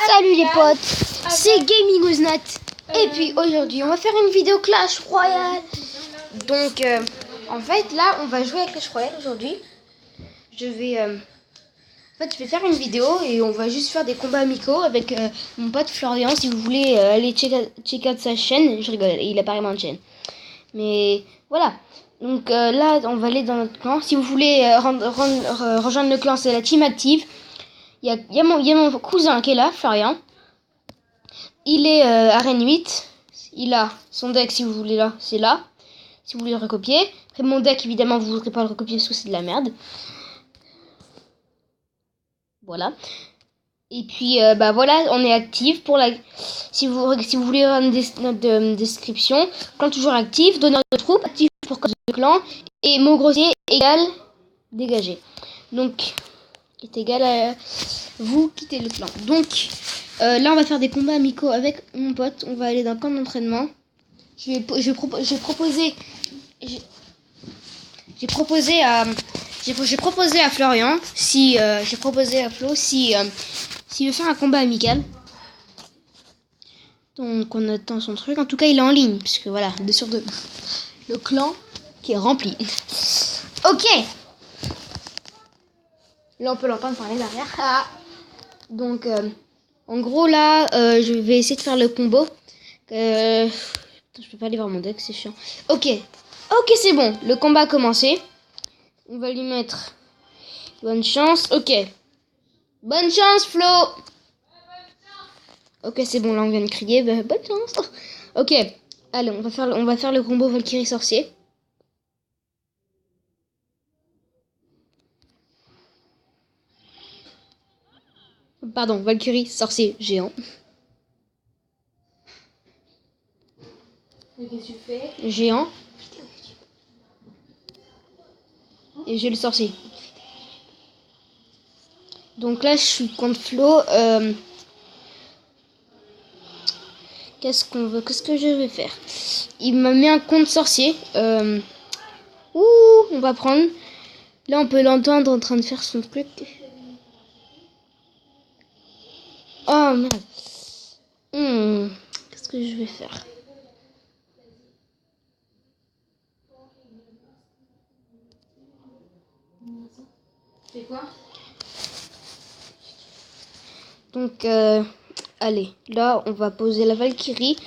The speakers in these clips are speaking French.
Salut les potes, c'est Gaming with Nat. Et puis aujourd'hui on va faire une vidéo Clash Royale. Donc en fait là on va jouer à Clash Royale aujourd'hui. Je vais faire une vidéo et on va juste faire des combats amicaux avec mon pote Florian. Si vous voulez aller check out sa chaîne, je rigole, il a pas vraiment de chaîne. Mais voilà. Donc là on va aller dans notre clan. Si vous voulez rejoindre le clan, c'est la team active. Il y a mon cousin qui est là, Florian. Il est arène 8. Il a son deck, si vous voulez, là, c'est là. Si vous voulez le recopier. Après, mon deck, évidemment, vous ne voudrez pas le recopier parce que c'est de la merde. Voilà. Et puis, voilà, on est actif pour la... Si vous voulez voir notre description, clan toujours actif, donneur de troupes, actif pour cause de clan, et mot grossier égal dégagé. Donc, est égal à vous quittez le clan. Donc, là, on va faire des combats amicaux avec mon pote. On va aller dans le camp d'entraînement. J'ai proposé à Florian si j'ai proposé à Flo si s'il veut faire un combat amical. Donc on attend son truc. En tout cas il est en ligne puisque voilà, de sur deux. Le clan qui est rempli. Ok. Là on peut l'entendre parler derrière. Ah. Donc en gros là je vais essayer de faire le combo. Je peux pas aller voir mon deck, c'est chiant. Ok c'est bon, le combat a commencé. On va lui mettre bonne chance. Ok. Bonne chance, Flo. Ok, c'est bon, là on vient de crier. Bonne chance. Ok. Allez, on va faire le combo Valkyrie sorcier. Pardon, Valkyrie sorcier géant. Qu'est-ce que tu fais? Géant. Et j'ai le sorcier. Donc là, je suis contre Flo. Qu'est-ce que je vais faire? Il m'a mis un compte sorcier. On va prendre. Là, on peut l'entendre en train de faire son truc. Oh merde. Qu'est-ce que je vais faire? C'est quoi? Donc, allez, là, on va poser la Valkyrie.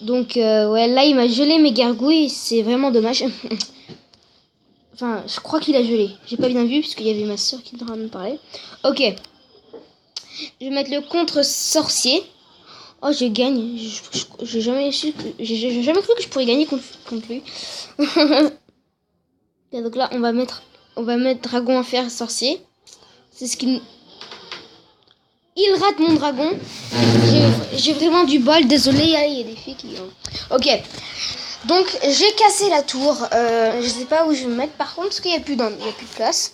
Donc, ouais, là, il m'a gelé mes gargouilles. C'est vraiment dommage. Enfin, je crois qu'il a gelé. J'ai pas bien vu, puisqu'il y avait ma soeur qui est en train de me parler. Ok. Je vais mettre le contre-sorcier. Oh, je gagne. J'ai jamais cru que je pourrais gagner contre lui. Et donc là, on va mettre dragon en fer sorcier. C'est ce qu'il... Il rate mon dragon. J'ai vraiment du bol. Désolé, il y a des filles qui... Ok. Donc, j'ai cassé la tour. Je sais pas où je vais me mettre par contre, parce qu'il n'y a plus de place.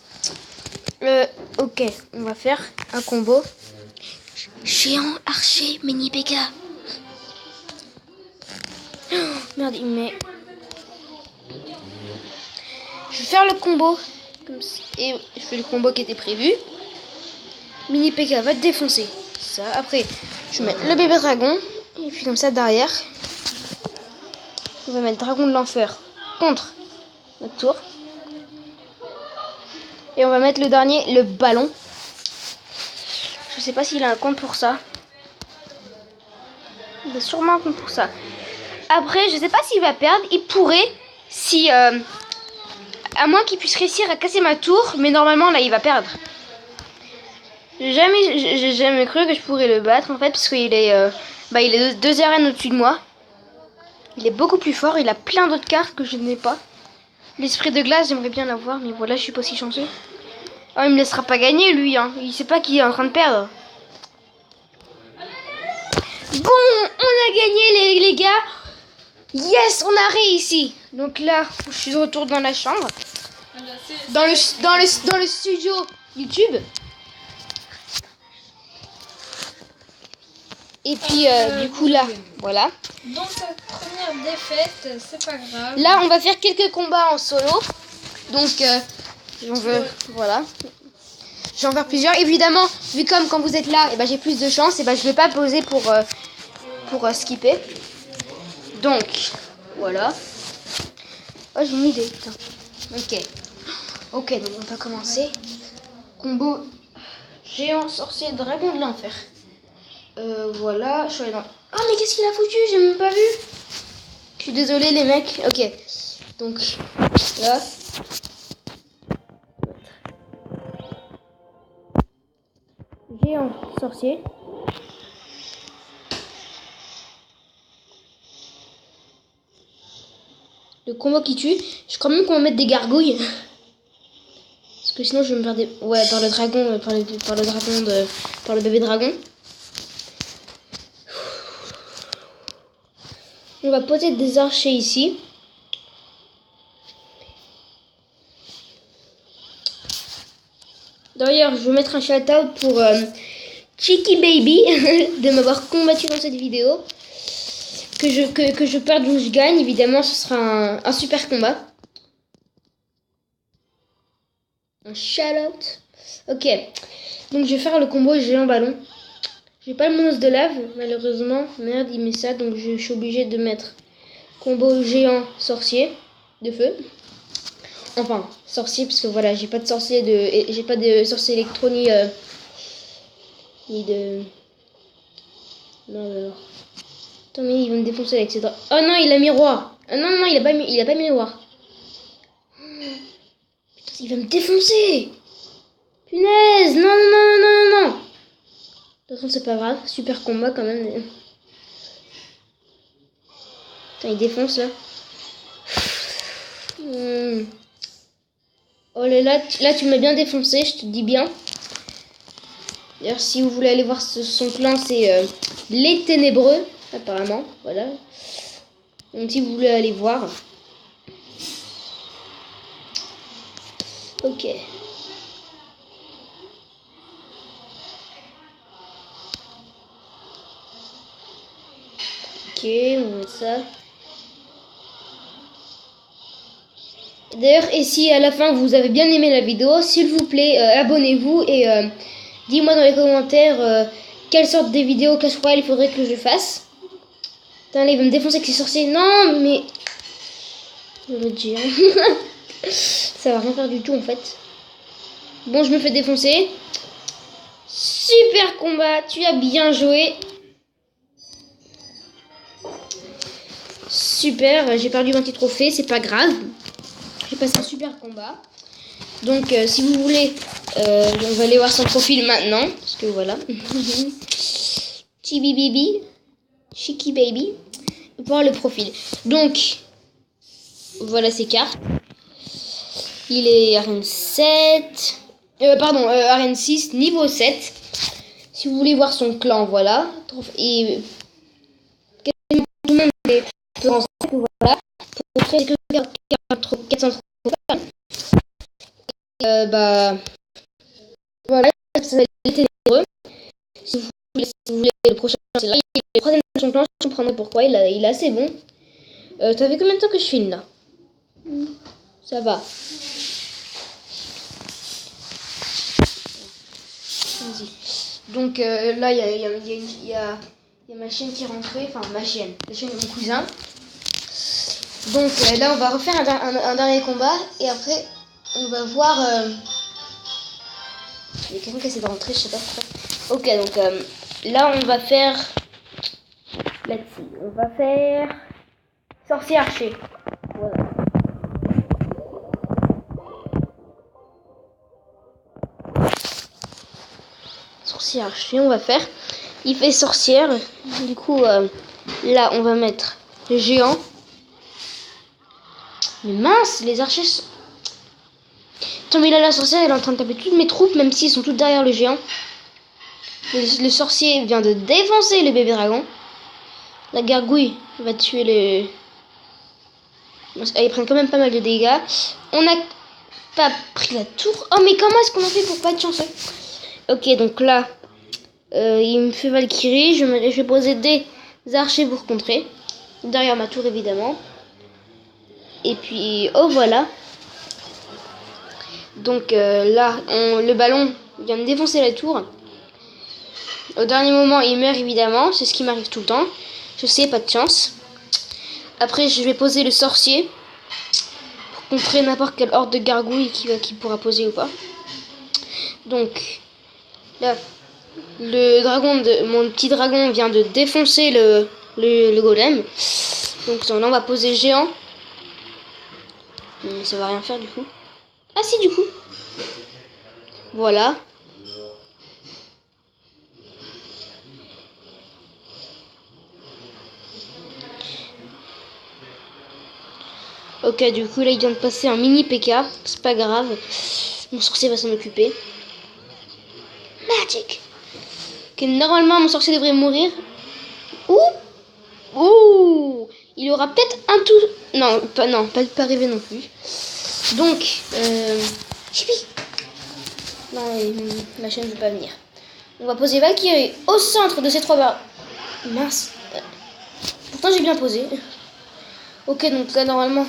Ok, on va faire un combo. Géant, archer, mini P.K. Oh, merde, il met... Je vais faire le combo. Comme ça. Et je fais le combo qui était prévu. Mini P.K. va te défoncer. Ça. Après, je vais mettre le bébé dragon. Et puis comme ça, derrière, on va mettre dragon de l'enfer contre notre tour. Et on va mettre le dernier, le ballon. Je sais pas s'il a un compte pour ça. Il a sûrement un compte pour ça. Après, je sais pas s'il va perdre. Il pourrait, si... à moins qu'il puisse réussir à casser ma tour. Mais normalement, là, il va perdre. J'ai jamais cru que je pourrais le battre, en fait. Parce qu'il est... il est deux arènes au-dessus de moi. Il est beaucoup plus fort. Il a plein d'autres cartes que je n'ai pas. L'esprit de glace, j'aimerais bien l'avoir. Mais voilà, je suis pas aussi chanceux. Oh, il me laissera pas gagner, lui. Hein. Il sait pas qu'il est en train de perdre. Bon, on a gagné, les gars. Yes, on a réussi. Donc là, je suis de retour dans la chambre. Dans le studio YouTube. Et puis, du coup, là, voilà. Donc, première défaite, c'est pas grave. Là, on va faire quelques combats en solo. Donc, J'en veux, voilà. J'en veux plusieurs. Évidemment, vu comme quand vous êtes là, et ben, j'ai plus de chance, et ben, je vais pas poser pour skipper. Donc, voilà. Oh, j'ai une idée, putain. Ok, donc on va commencer. Combo géant sorcier dragon de l'enfer. Voilà, je suis allée dans... Oh, mais qu'est-ce qu'il a foutu? J'ai même pas vu. Je suis désolée, les mecs. Ok, donc là. Géant sorcier. Le combo qui tue. Je crois même qu'on va mettre des gargouilles. Parce que sinon je vais me faire des... Ouais, par le dragon, par le bébé dragon. On va poser des archers ici. D'ailleurs, je vais mettre un shout-out pour Cheeky Baby de m'avoir combattu dans cette vidéo. Que je perde ou je gagne, évidemment, ce sera un super combat. Un shout-out. Ok, donc je vais faire le combo géant ballon. J'ai pas le monstre de lave, malheureusement. Merde, il met ça, donc je suis obligée de mettre combo géant sorcier de feu. Enfin, sorcier, parce que voilà, j'ai pas de sorcier électronique ni de... Non, alors... Attends, mais il va me défoncer avec ses draps. Oh non, il a miroir. Ah non, non, il a pas miroir. Putain, il va me défoncer. Punaise, non, non, non, non, non, non. De toute façon, c'est pas grave. Super combat quand même. Putain, il défonce là. Oh là, tu m'as bien défoncé, je te dis bien. D'ailleurs, si vous voulez aller voir son clan, c'est les Ténébreux, apparemment. Voilà. Donc, si vous voulez aller voir. Ok. Ok, on met ça. D'ailleurs, et si à la fin vous avez bien aimé la vidéo, s'il vous plaît, abonnez-vous et dis-moi dans les commentaires quelle sorte de vidéo Clash Royale il faudrait que je fasse. Putain, là, il va me défoncer avec ses sorciers. Non, mais... Je vais le dire. Ça va rien faire du tout, en fait. Bon, je me fais défoncer. Super combat, tu as bien joué. Super, j'ai perdu 20 trophées, c'est pas grave. J'ai passé un super combat. Donc, si vous voulez, on va aller voir son profil maintenant. Parce que voilà. Chibi Baby. Cheeky Baby. Voir le profil. Donc, voilà ses cartes. Il est arène 7. Arène 6, niveau 7. Si vous voulez voir son clan, voilà. Et tout le monde est voilà. Pour créer que 400 trophées. Bah voilà, ça va être ténébreux. Si vous voulez le prochain, c'est là. Il est le troisième de son clan, je comprendrai pourquoi. Il est assez bon. Ça fait combien de temps que je filme là? Ça va. Vas-y. Donc là, il y a ma chienne qui est rentrée. Enfin, ma chienne. La chienne de mon cousin. Donc là, on va refaire un dernier combat. Et après, on va voir... Il y a quelqu'un qui essaie de rentrer, je sais pas pourquoi. Ok, donc là, on va faire... Là-dessus. On va faire... Sorcier archer. Voilà. Sorcier archer, on va faire. Il fait sorcière. Du coup, là, on va mettre le géant. Mais mince, les archers sont... Attends, mais là, la sorcière, elle est en train de taper toutes mes troupes, même s'ils sont toutes derrière le géant. Le sorcier vient de défoncer le bébé dragon. La gargouille va tuer les... Ils prennent quand même pas mal de dégâts. On n'a pas pris la tour. Oh, mais comment est-ce qu'on a fait pour pas être chanceux? Ok, donc là, il me fait Valkyrie. Je vais poser des archers pour contrer. Derrière ma tour, évidemment. Et puis, oh, voilà. Donc là, le ballon vient de défoncer la tour. Au dernier moment, il meurt évidemment. C'est ce qui m'arrive tout le temps. Je sais, pas de chance. Après, je vais poser le sorcier pour contrer n'importe quelle horde de gargouilles qui pourra poser ou pas. Donc là, mon petit dragon vient de défoncer le golem. Donc là, on va poser géant. Mais ça va rien faire du coup. Ah si, du coup. Voilà. Ok, du coup, là, il vient de passer un mini PK. C'est pas grave. Mon sorcier va s'en occuper. Magic. Ok, normalement, mon sorcier devrait mourir. Ouh. Il aura peut-être un tout... Non, pas rêver non plus. Donc, chipi. Non, ma chaîne ne veut pas venir. On va poser Valkyrie au centre de ces 3 barres. Mince. Pourtant, j'ai bien posé. Ok, donc là, normalement,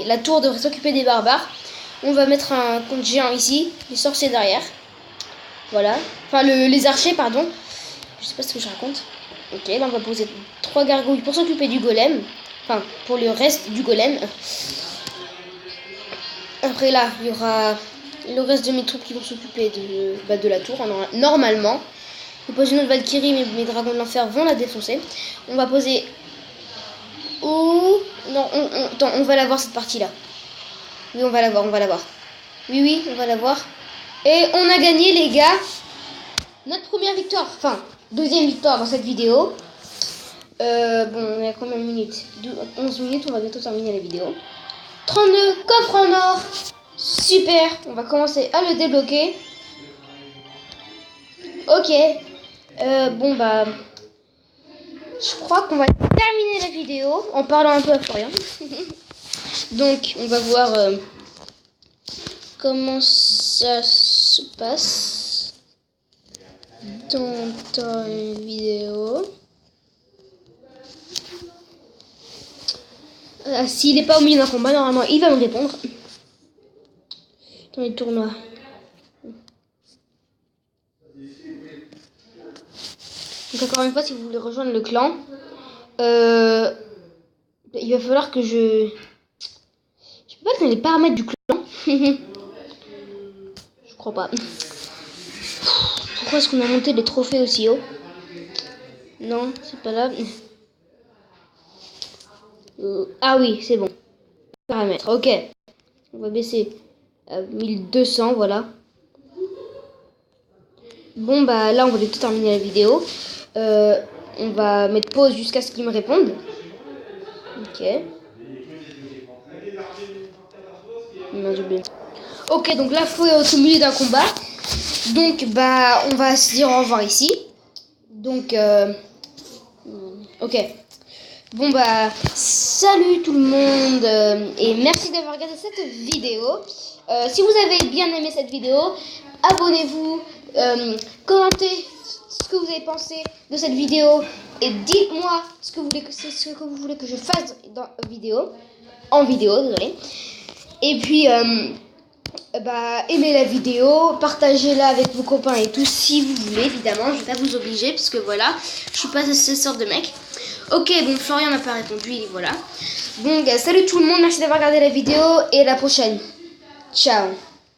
la tour devrait s'occuper des barbares. On va mettre un compte géant ici. Les sorciers derrière. Voilà. Enfin, les archers, pardon. Je sais pas ce que je raconte. Ok, là, on va poser 3 gargouilles pour s'occuper du golem. Enfin, pour le reste du golem. Après, là, il y aura le reste de mes troupes qui vont s'occuper de la tour, normalement. Je pose une autre Valkyrie, mais mes dragons de l'enfer vont la défoncer. On va poser... Oh non, attends, on va la voir cette partie-là. Oui, on va la voir. Oui, on va la voir. Et on a gagné, les gars. Notre première victoire. Enfin, deuxième victoire dans cette vidéo. Bon, on est à combien de minutes? 11 minutes, on va bientôt terminer la vidéo. 32 coffres en or. Super, on va commencer à le débloquer. Ok. Bon, bah... Je crois qu'on va terminer la vidéo en parlant un peu à Florian. Donc, on va voir comment ça se passe dans ta vidéo. S'il n'est pas au milieu d'un combat, normalement, il va me répondre. Dans les tournois. Donc, encore une fois, si vous voulez rejoindre le clan, il va falloir que je peux pas donner les paramètres du clan. Je crois pas. Pourquoi est-ce qu'on a monté les trophées aussi haut? Non, c'est pas là. Ah oui, c'est bon. Paramètres, ok. On va baisser à 1200, voilà. Bon, bah là, on va bientôt terminer la vidéo. On va mettre pause jusqu'à ce qu'ils me répondent. Ok. Ok, donc là, il faut être au milieu d'un combat. Donc, bah, on va se dire au revoir ici. Donc, ok. Bon, bah, salut tout le monde. Et merci d'avoir regardé cette vidéo. Si vous avez bien aimé cette vidéo, abonnez-vous. Commentez ce que vous avez pensé de cette vidéo. Et dites-moi ce que vous voulez que je fasse en vidéo, désolé. Et puis, bah, aimez la vidéo, partagez-la avec vos copains et tout, si vous voulez, évidemment. Je vais pas vous obliger, parce que voilà, je suis pas ce sort de mec. Ok, bon, Florian n'a pas répondu, et voilà. Donc, salut tout le monde, merci d'avoir regardé la vidéo, et à la prochaine. Ciao.